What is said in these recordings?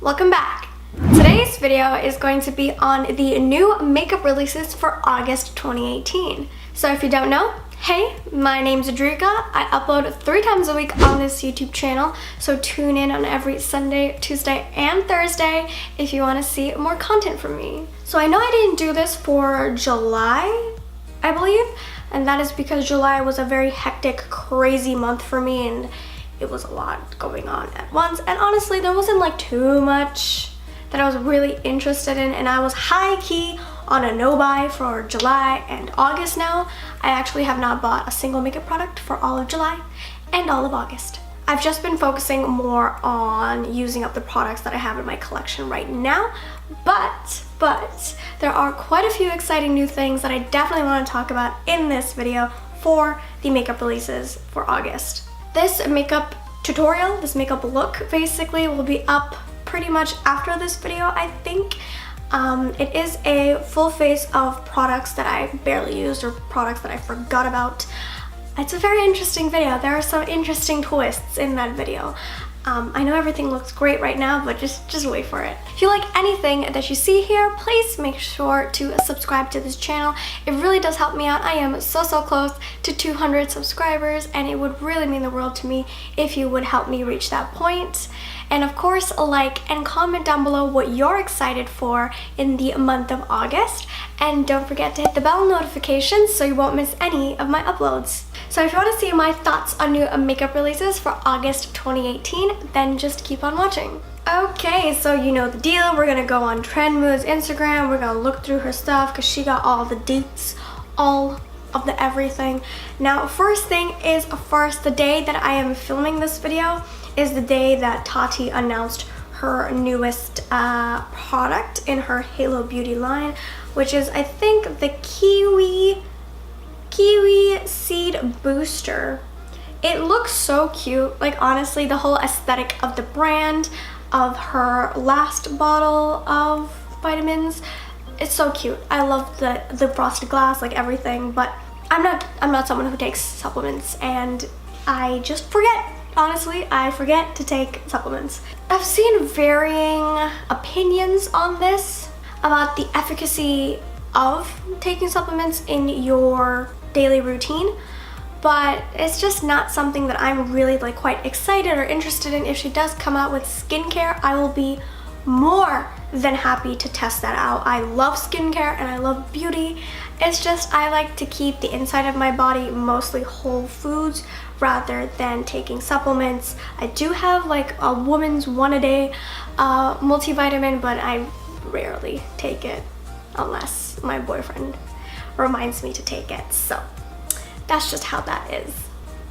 Welcome back. Today's video is going to be on the new makeup releases for August 2018. So if you don't know, hey, my name's Adrika. I upload 3 times a week on this YouTube channel, so tune in on every Sunday, Tuesday, and Thursday if you want to see more content from me. So I know I didn't do this for July, I believe, and that is because July was a very hectic, crazy month for me, and it was a lot going on at once, and honestly there wasn't like too much that I was really interested in, and I was high-key on a no-buy for July and August now. I actually have not bought a single makeup product for all of July and all of August. I've just been focusing more on using up the products that I have in my collection right now, but there are quite a few exciting new things that I definitely want to talk about in this video for the makeup releases for August. This makeup tutorial, this makeup look basically, will be up pretty much after this video, I think. It is a full face of products that I barely used or products that I forgot about. It's a very interesting video. There are some interesting twists in that video. I know everything looks great right now, but just wait for it. If you like anything that you see here, please make sure to subscribe to this channel. It really does help me out. I am so close to 200 subscribers, and it would really mean the world to me if you would help me reach that point. And of course, like and comment down below what you're excited for in the month of August. And don't forget to hit the bell notifications so you won't miss any of my uploads. So if you want to see my thoughts on new makeup releases for August 2018, then just keep on watching. Okay, so you know the deal. We're gonna go on Trendmood's Instagram. We're gonna look through her stuff because she got all the dates, all of the everything. Now, first thing is first, the day that I am filming this video is the day that Tati announced her newest product in her Halo Beauty line, which is, I think, the Kiwi Seed Booster. It looks so cute. Like, honestly, the whole aesthetic of the brand, of her last bottle of vitamins, it's so cute. I love the frosted glass, like everything, but I'm not someone who takes supplements, and I just forget. Honestly, I forget to take supplements. I've seen varying opinions on this about the efficacy of taking supplements in your daily routine, but it's just not something that I'm really like quite excited or interested in. If she does come out with skincare, I will be more than happy to test that out. I love skincare and I love beauty. It's just I like to keep the inside of my body mostly whole foods rather than taking supplements. I do have like a woman's 1-a-day multivitamin, but I rarely take it unless my boyfriend reminds me to take it. So that's just how that is.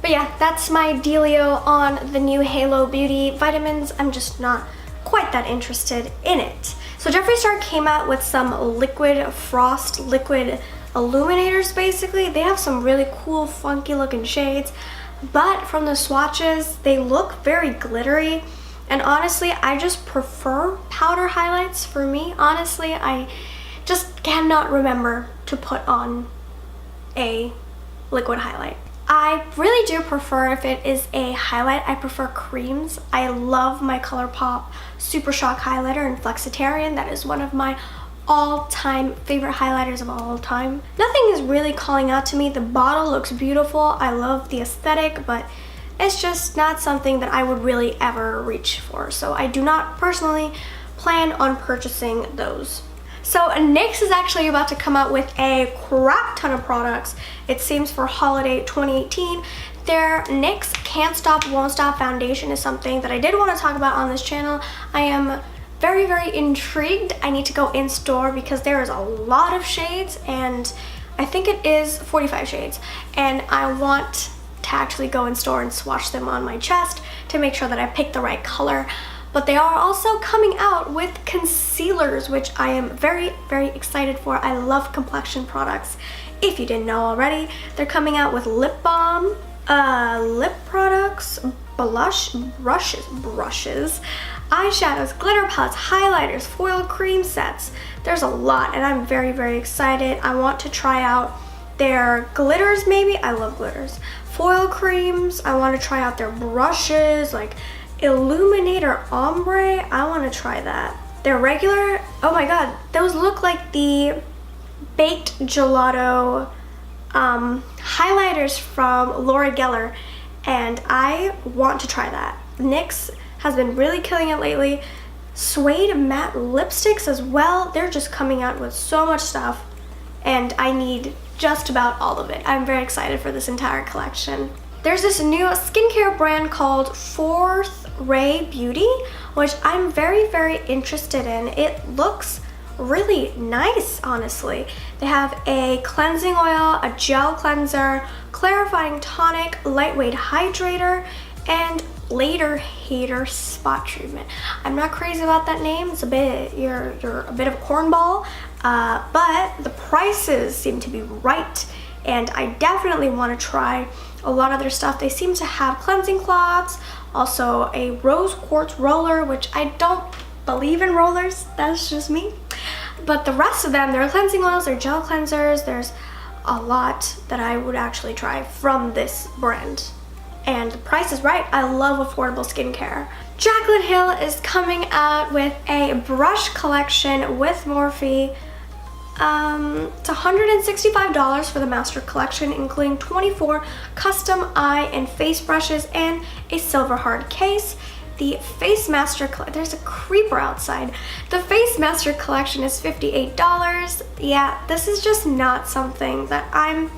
But yeah, that's my dealio on the new Halo Beauty vitamins. I'm just not quite that interested in it. So Jeffree Star came out with some liquid frost, liquid illuminators basically. They have some really cool, funky looking shades, but from the swatches, they look very glittery. And honestly, I just prefer powder highlights for me. Honestly, I just cannot remember to put on a liquid highlight. I really do prefer, if it is a highlight, I prefer creams. I love my ColourPop Super Shock highlighter in Flexitarian. That is one of my all-time favorite highlighters of all time. Nothing is really calling out to me. The bottle looks beautiful. I love the aesthetic, but it's just not something that I would really ever reach for. So I do not personally plan on purchasing those. So NYX is actually about to come out with a crap ton of products, it seems, for holiday 2018. Their NYX Can't Stop Won't Stop foundation is something that I did want to talk about on this channel. I am very intrigued. I need to go in store because there is a lot of shades, and I think it is 45 shades, and I want to actually go in store and swatch them on my chest to make sure that I pick the right color. But they are also coming out with concealers, which I am very excited for. I love complexion products. If you didn't know already, they're coming out with lip balm, lip products, brushes, eyeshadows, glitter palettes, highlighters, foil cream sets. There's a lot, and I'm very excited. I want to try out their glitters maybe. I love glitters. Foil creams. I want to try out their brushes, like Illuminator Ombre, I want to try that. They're regular, oh my god, those look like the baked gelato highlighters from Laura Geller, and I want to try that. NYX has been really killing it lately. Suede matte lipsticks as well. They're just coming out with so much stuff, and I need just about all of it. I'm very excited for this entire collection. There's this new skincare brand called Fourth Ray Beauty, which I'm very, very interested in. It looks really nice, honestly. They have a cleansing oil, a gel cleanser, clarifying tonic, lightweight hydrator, and later hater spot treatment. I'm not crazy about that name. It's a bit, you're a bit of a cornball, but the prices seem to be right, and I definitely want to try a lot of their stuff. They seem to have cleansing cloths, also a rose quartz roller, which I don't believe in rollers, that's just me. But the rest of them, their cleansing oils, their gel cleansers, there's a lot that I would actually try from this brand. And the price is right. I love affordable skincare. Jaclyn Hill is coming out with a brush collection with Morphe. It's $165 for the Master Collection, including 24 custom eye and face brushes and a silver hard case. The Face Master, there's a creeper outside. The Face Master Collection is $58. Yeah, this is just not something that I'm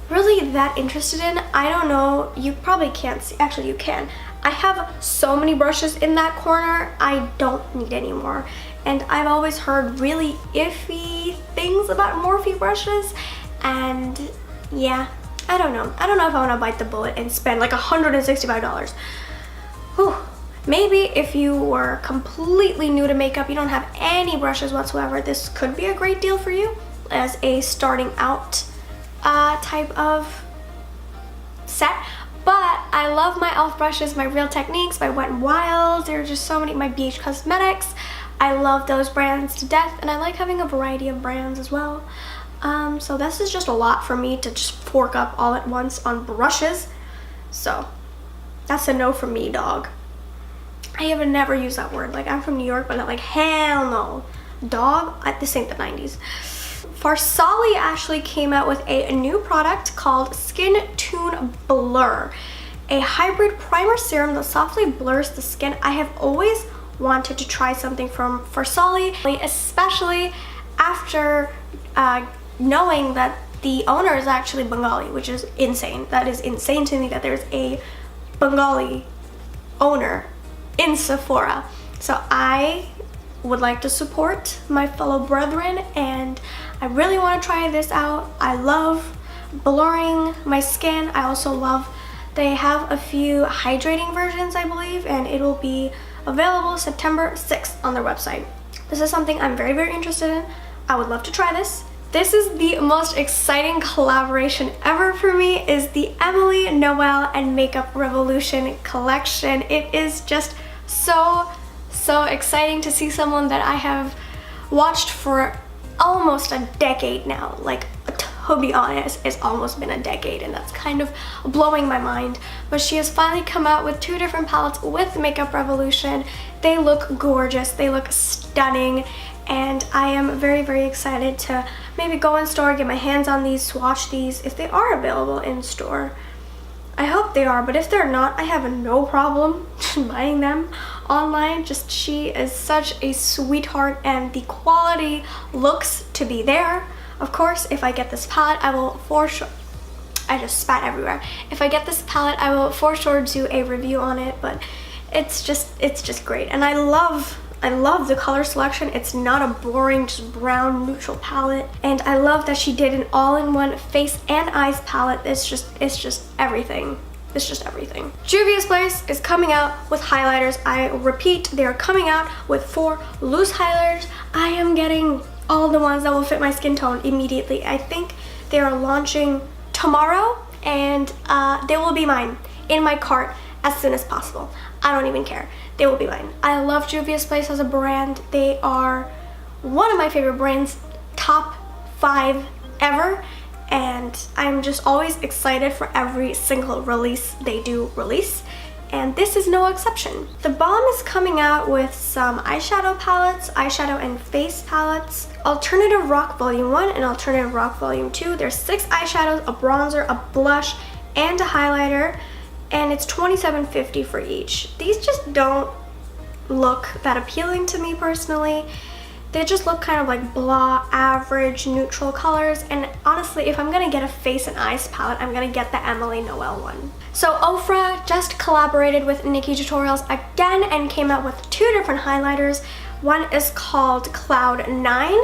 really that interested in. I don't know, you probably can't see, actually you can. I have so many brushes in that corner, I don't need any more. And I've always heard really iffy things about Morphe brushes, and yeah, I don't know. I don't know if I want to bite the bullet and spend like $165. Whew. Maybe if you were completely new to makeup, you don't have any brushes whatsoever, this could be a great deal for you as a starting out type of set. But I love my e.l.f. brushes, my Real Techniques, my Wet n Wild. There are just so many, my BH Cosmetics. I love those brands to death, and I like having a variety of brands as well. So this is just a lot for me to just fork up all at once on brushes. So that's a no from me, dog. I have never used that word. Like, I'm from New York, but I'm like, hell no. Dog? This ain't the 90s. Farsali actually came out with a new product called Skin Tune Blur, a hybrid primer serum that softly blurs the skin. I have always wanted to try something from Farsali, especially after knowing that the owner is actually Bengali, which is insane. That is insane to me that there's a Bengali owner in Sephora. So I would like to support my fellow brethren, and I really want to try this out. I love blurring my skin. I also love, they have a few hydrating versions, I believe, and it will be available September 6th on their website. This is something I'm very, very interested in. I would love to try this. This is the most exciting collaboration ever for me, is the Emily Noel and Makeup Revolution collection. It is just so exciting to see someone that I have watched for almost a decade now. Like, to be honest, it's almost been a decade, and that's kind of blowing my mind. But she has finally come out with 2 different palettes with Makeup Revolution. They look gorgeous, they look stunning, and I am very, very excited to maybe go in store, get my hands on these, swatch these if they are available in store. I hope they are, but if they're not, I have no problem buying them online. Just, she is such a sweetheart, and the quality looks to be there. Of course, if I get this palette, I will for sure, I just spat everywhere. If I get this palette, I will for sure do a review on it, but it's just great. And I love the color selection. It's not a boring, just brown neutral palette. And I love that she did an all-in-one face and eyes palette. It's just everything. It's just everything. Juvia's Place is coming out with highlighters. I repeat, they are coming out with 4 loose highlighters. I am getting all the ones that will fit my skin tone immediately. I think they are launching tomorrow, and they will be mine in my cart as soon as possible. I don't even care. They will be mine. I love Juvia's Place as a brand. They are one of my favorite brands, top 5 ever, and I'm just always excited for every single release they do release. and this is no exception. The Balm is coming out with some eyeshadow palettes, eyeshadow and face palettes, Alternative Rock Volume 1 and Alternative Rock Volume 2. There's 6 eyeshadows, a bronzer, a blush, and a highlighter, and it's $27.50 for each. These just don't look that appealing to me personally. They just look kind of like blah, average, neutral colors, and honestly, if I'm gonna get a face and eyes palette, I'm gonna get the Emily Noel one. So Ofra just collaborated with Nikki Tutorials again and came out with 2 different highlighters. One is called Cloud 9.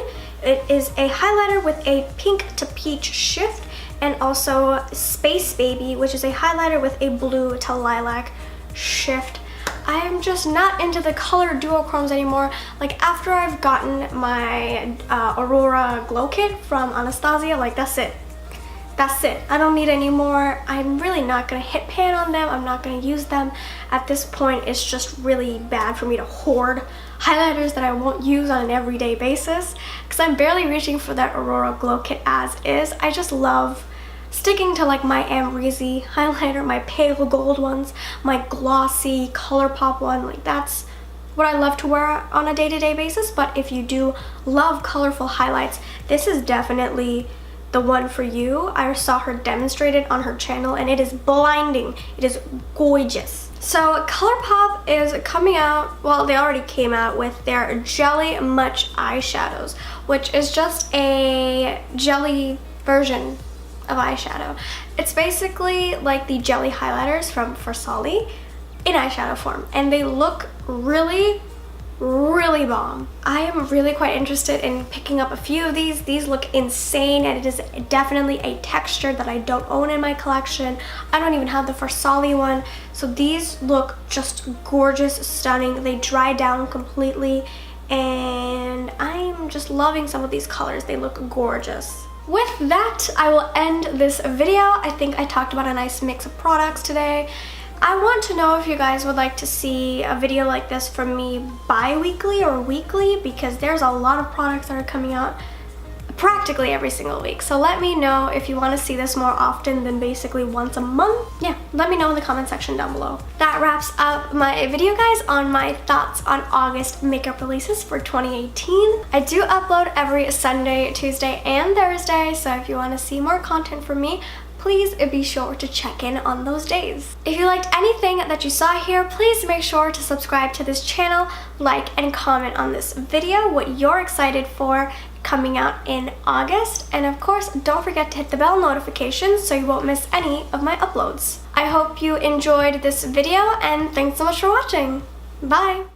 It is a highlighter with a pink to peach shift, and also Space Baby, which is a highlighter with a blue to lilac shift. I am just not into the color duochromes anymore. Like, after I've gotten my Aurora Glow Kit from Anastasia, like, that's it. That's it. I don't need any more. I'm really not gonna hit pan on them. I'm not gonna use them. At this point, it's just really bad for me to hoard highlighters that I won't use on an everyday basis, because I'm barely reaching for that Aurora Glow Kit as is. I just love sticking to like my Amrezy highlighter, my pale gold ones, my glossy ColourPop one. Like, that's what I love to wear on a day-to-day basis. But if you do love colorful highlights, this is definitely the one for you. I saw her demonstrated on her channel and it is blinding. It is gorgeous. So ColourPop is coming out, well, they already came out with their Jelly Much eyeshadows, which is just a jelly version of eyeshadow. It's basically like the jelly highlighters from Versali in eyeshadow form, and they look really bomb. I am really quite interested in picking up a few of these. These look insane, and it is definitely a texture that I don't own in my collection. I don't even have the Versali one, so these look just gorgeous, stunning. They dry down completely, and I'm just loving some of these colors. They look gorgeous. With that, I will end this video. I think I talked about a nice mix of products today. I want to know if you guys would like to see a video like this from me bi-weekly or weekly, because there's a lot of products that are coming out practically every single week. So let me know if you want to see this more often than basically once a month. Yeah, let me know in the comment section down below. That wraps up my video, guys, on my thoughts on August makeup releases for 2018. I do upload every Sunday, Tuesday, and Thursday, so if you want to see more content from me, please be sure to check in on those days. If you liked anything that you saw here, please make sure to subscribe to this channel, like and comment on this video what you're excited for coming out in August, and of course don't forget to hit the bell notification so you won't miss any of my uploads. I hope you enjoyed this video, and thanks so much for watching. Bye!